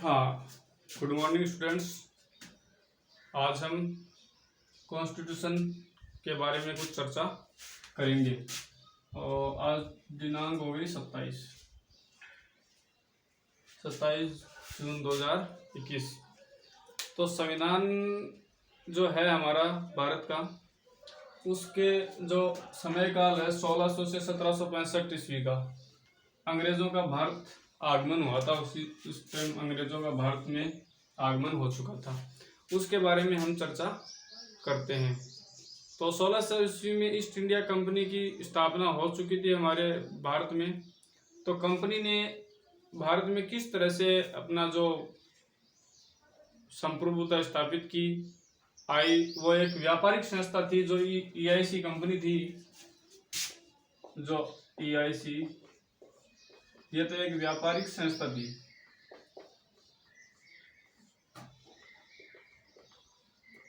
हाँ, good morning students. आज हम कॉन्स्टिट्यूशन के बारे में कुछ चर्चा करेंगे। और आज दिनांक हो गई 27 जून 2021। तो संविधान जो है हमारा भारत का, उसके जो समय काल है 1600 से 1765 ईस्वी का। अंग्रेजों का भारत आगमन हुआ था, उस टाइम अंग्रेजों का भारत में आगमन हो चुका था। उसके बारे में हम चर्चा करते हैं। तो 1600 ईस्वी में ईस्ट इंडिया कंपनी की स्थापना हो चुकी थी हमारे भारत में। तो कंपनी ने भारत में किस तरह से अपना जो संप्रभुता स्थापित की आई, वो एक व्यापारिक संस्था थी जो EIC कंपनी थी। जो EIC, ये तो एक व्यापारिक संस्था थी।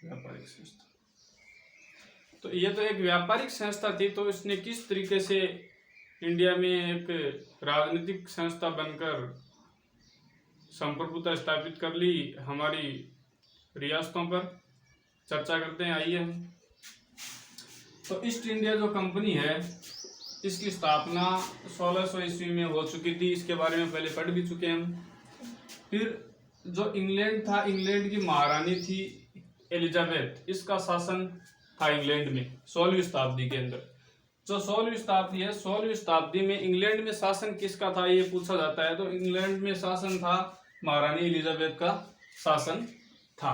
व्यापारिक संस्था, तो ये तो एक व्यापारिक संस्था थी। तो इसने किस तरीके से इंडिया में एक राजनीतिक संस्था बनकर संप्रभुता स्थापित कर ली हमारी रियासतों पर, चर्चा करते हैं। आइए हम। तो ईस्ट इंडिया जो कंपनी है, इसकी स्थापना 1600 ईस्वी में हो चुकी थी। इसके बारे में पहले पढ़ भी चुके हैं हम। फिर जो इंग्लैंड था, इंग्लैंड की महारानी थी एलिजाबेथ, इसका शासन था इंग्लैंड में 16वीं शताब्दी के अंदर। जो 16वीं शताब्दी है, 16वीं शताब्दी में इंग्लैंड में शासन किसका था ये पूछा जाता है। तो इंग्लैंड में शासन था महारानी एलिजाबेथ का शासन था।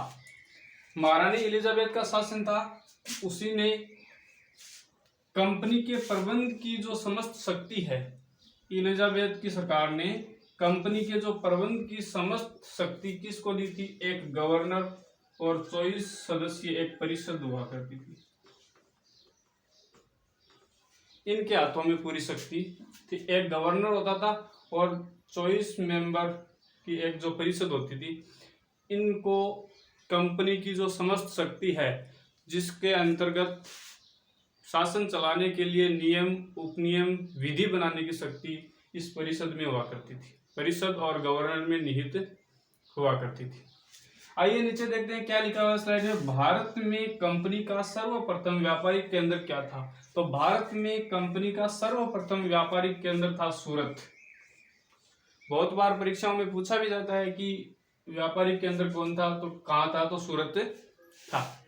महारानी एलिजाबेथ का शासन था। उसी ने कंपनी के प्रबंध की जो समस्त शक्ति है, एलिजाबेथ की सरकार ने कंपनी के जो प्रबंध की समस्त शक्ति किसको दी थी? एक गवर्नर और 24 सदस्यीय एक परिषद हुआ करती थी। इनके हाथों में पूरी शक्ति थी। एक गवर्नर होता था और 24 मेंबर की एक जो परिषद होती थी। इनको कंपनी की जो समस्त शक्ति है, जिसके अंतर्गत शासन चलाने के लिए नियम, उपनियम, विधि बनाने की शक्ति इस परिषद में हुआ करती थी। परिषद और गवर्नर में निहित हुआ करती थी। आइए नीचे देखते हैं क्या लिखा हुआ है स्लाइड में। भारत में कंपनी का सर्वप्रथम व्यापारिक केंद्र क्या था? तो भारत में कंपनी का सर्वप्रथम व्यापारिक केंद्र था सूरत। बहुत बार परीक्षाओं में पूछा भी जाता है कि व्यापारिक केंद्र कौन था, तो कहाँ था? तो सूरत था।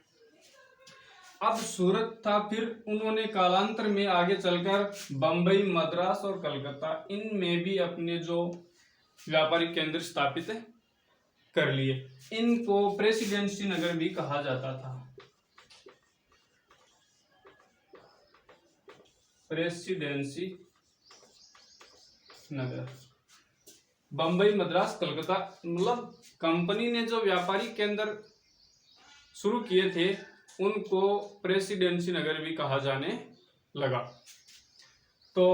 अब सूरत था, फिर उन्होंने कालांतर में आगे चलकर बंबई, मद्रास और कलकत्ता, इनमें भी अपने जो व्यापारिक केंद्र स्थापित कर लिए। इनको प्रेसिडेंसी नगर भी कहा जाता था। प्रेसिडेंसी नगर, बंबई, मद्रास, कलकत्ता, मतलब कंपनी ने जो व्यापारिक केंद्र शुरू किए थे उनको प्रेसिडेंसी नगर भी कहा जाने लगा। तो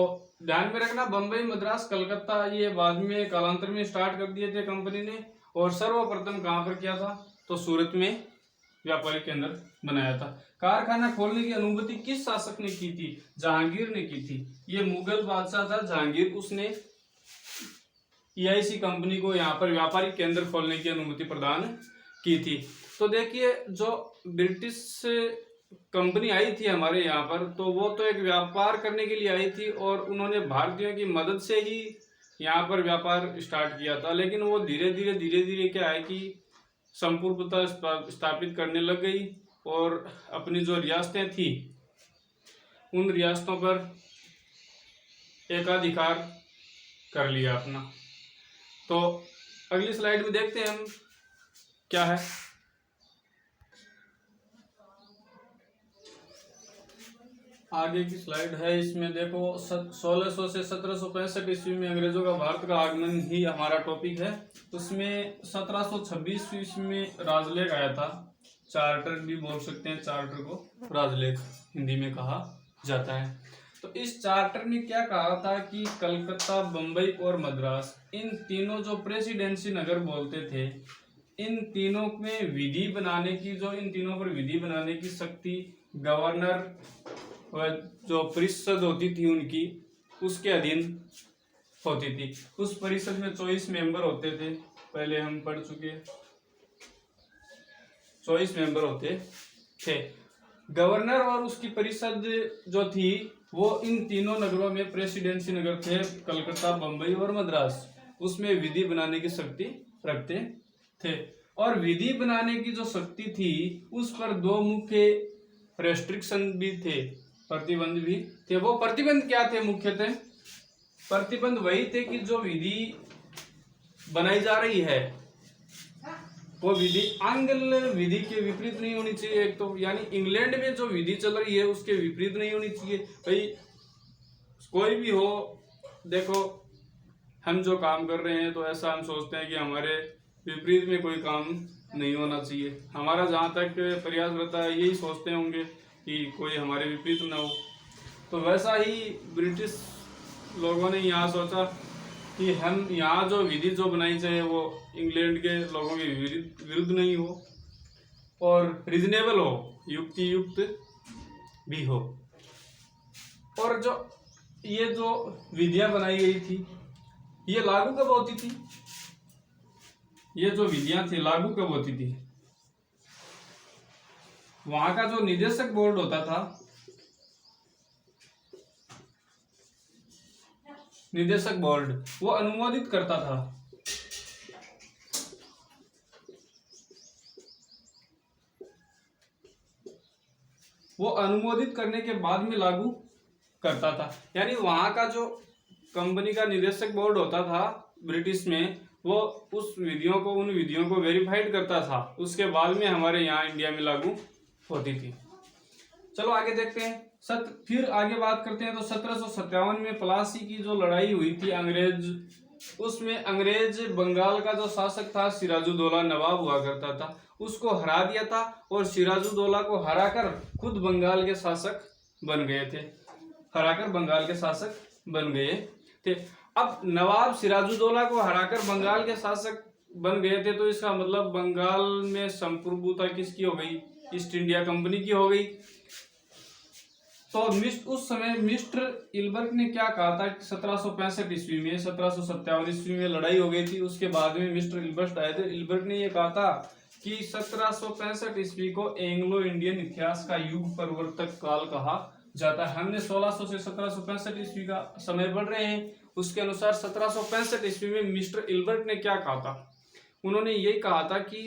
ध्यान में रखना, बंबई, मद्रास, कलकत्ता ये बाद में कालांतर में स्टार्ट कर दिए थे कंपनी ने। और सर्वप्रथम कहां पर किया था? तो सूरत में व्यापारिक केंद्र बनाया था। कारखाना खोलने की अनुमति किस शासक ने की थी? जहांगीर ने की थी। ये मुगल बादशाह था जहांगीर, उसने EIC कंपनी को यहाँ पर व्यापारिक केंद्र खोलने की अनुमति प्रदान की थी। तो देखिए, जो ब्रिटिश कंपनी आई थी हमारे यहाँ पर, तो वो तो एक व्यापार करने के लिए आई थी और उन्होंने भारतीयों की मदद से ही यहाँ पर व्यापार स्टार्ट किया था। लेकिन वो धीरे धीरे क्या है कि संप्रभुता स्थापित करने लग गई और अपनी जो रियासतें थी उन रियासतों पर एकाधिकार कर लिया अपना। तो अगली स्लाइड में देखते हैं हम क्या है। आगे की स्लाइड है, इसमें देखो 1600 से 1765 ईस्वी में अंग्रेजों का भारत का आगमन ही हमारा टॉपिक है। उसमें 1726 ईस्वी में राजलेख आया था। चार्टर भी बोल सकते हैं, चार्टर को राजलेख हिंदी में कहा जाता है। तो इस चार्टर ने क्या कहा था कि कलकत्ता, बंबई और मद्रास, इन तीनों जो प्रेसिडेंसी नगर बोलते थे, इन तीनों में विधि बनाने की, जो इन तीनों पर विधि बनाने की शक्ति गवर्नर जो परिषद होती थी उनकी, उसके अधीन होती थी। उस परिषद में 24 मेंबर होते थे, पहले हम पढ़ चुके, 24 मेंबर होते थे। गवर्नर और उसकी परिषद जो थी वो इन तीनों नगरों में प्रेसिडेंसी नगर थे, कलकत्ता, बंबई और मद्रास, उसमें विधि बनाने की शक्ति रखते थे। और विधि बनाने की जो शक्ति थी उस पर दो मुख्य रेस्ट्रिक्शन भी थे, प्रतिबंध भी थे। वो प्रतिबंध क्या थे? मुख्यतः प्रतिबंध वही थे कि जो विधि बनाई जा रही है वो विधि आंग्ल विधि के विपरीत नहीं होनी चाहिए एक तो, यानी इंग्लैंड में जो विधि चल रही है उसके विपरीत नहीं होनी चाहिए। भाई कोई भी हो, देखो हम जो काम कर रहे हैं तो ऐसा हम सोचते हैं कि हमारे विपरीत में कोई काम नहीं होना चाहिए। हमारा जहाँ तक प्रयास रहता है यही सोचते होंगे कि कोई हमारे विपरीत ना हो। तो वैसा ही ब्रिटिश लोगों ने यहाँ सोचा कि हम यहाँ जो विधि जो बनाई जाए वो इंग्लैंड के लोगों के विरुद्ध नहीं हो और रिजनेबल हो, युक्ति युक्त भी हो। और ये जो विधियां बनाई गई थी ये लागू कब होती थी? ये जो विधियां थी लागू कब होती थी? वहां का जो निदेशक बोर्ड होता था, निदेशक बोर्ड, वो अनुमोदित करता था। वो अनुमोदित करने के बाद में लागू करता था। यानी वहां का जो कंपनी का निदेशक बोर्ड होता था ब्रिटिश में, वो उस विधियों को, उन विधियों को वेरीफाइड करता था, उसके बाद में हमारे यहाँ इंडिया में लागू होती थी। चलो आगे देखते हैं। फिर आगे बात करते हैं तो 1757 में प्लासी की जो लड़ाई हुई थी अंग्रेज, उसमें अंग्रेज बंगाल का जो शासक था सिराजुद्दौला नवाब हुआ करता था, उसको हरा दिया था और सिराजुद्दौला को हराकर खुद बंगाल के शासक बन गए थे, हराकर बंगाल के शासक बन गए थे। अब नवाब सिराजुद्दौला को हराकर बंगाल के शासक बन गए थे तो इसका मतलब बंगाल में संप्रभुता किसकी हो गई? ईस्ट इंडिया कंपनी की हो गई। तो उस समय मिस्टर इलबर्ट ने क्या कहा था? 1765 ईस्वी में, 1757 ईस्वी में लड़ाई हो गई थी, उसके बाद में मिस्टर इलबर्ट आए थे। इलबर्ट ने ये कहा था कि 1765 ईस्वी को एंग्लो इंडियन इतिहास का युग परिवर्तक काल कहा जाता है। हमने 1600 से 1765 ईस्वी का समय पढ़ रहे हैं, उसके अनुसार 1765 ईस्वी में मिस्टर इलबर्ट ने क्या कहा था? उन्होंने ये कहा था कि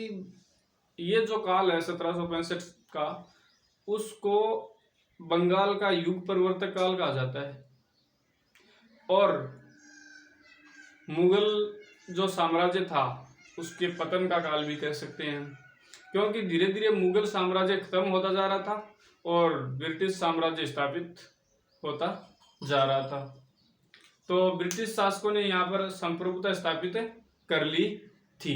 ये जो काल है 1765 का, उसको बंगाल का युग परिवर्तक काल कहा जाता है और मुगल जो साम्राज्य था उसके पतन का काल भी कह सकते हैं, क्योंकि धीरे धीरे मुगल साम्राज्य खत्म होता जा रहा था और ब्रिटिश साम्राज्य स्थापित होता जा रहा था। तो ब्रिटिश शासकों ने यहाँ पर संप्रभुता स्थापित कर ली थी।